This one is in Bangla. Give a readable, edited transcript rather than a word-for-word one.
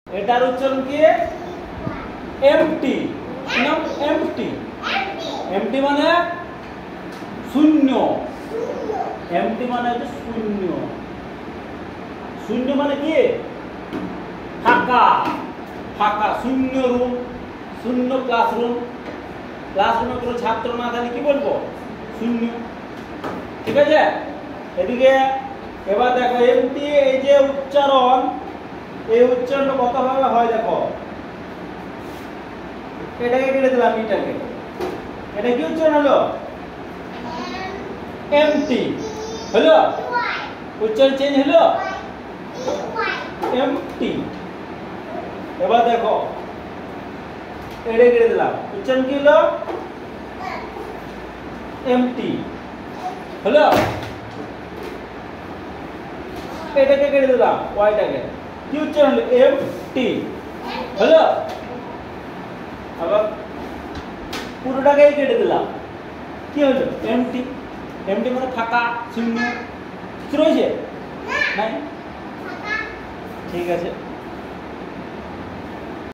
এটার উচ্চারণ কি? এমটি। নাম এমটি। এমটি মানে শূন্য। এমটি মানে হচ্ছে শূন্য। শূন্য মানে কি? ফাঁকা। ফাঁকা শূন্য রুম, শূন্য ক্লাসরুম। ক্লাসরুমে কোনো ছাত্র না থাকলে কি বলবো? শূন্য। ঠিক আছে? এদিকে এবার দেখো এমটি, এই যে উচ্চারণ, এই উচ্চারণটা কতভাবে হয় দেখো। এটাকে কেটে দিলাম, এটাকে। এটা কি উচ্চারণ হলো? এমটি হলো। উচ্চারণ চেঞ্জ হলো, এমটি। এবার দেখো এটা কেটে দিলাম, উচ্চারণ কি হলো? এমটি হলো। এটাকে কেটে দিলাম, ওয়াইটাকে, কি উচ্চারণ হলো? এমটি হলো। আবার পুরোটাকেই কেটে দিলাম, কি হলো? এমটি। এমটি মানে ফাঁকা, শূন্য। কিছু রয়েছে? নাই? ঠিক আছে।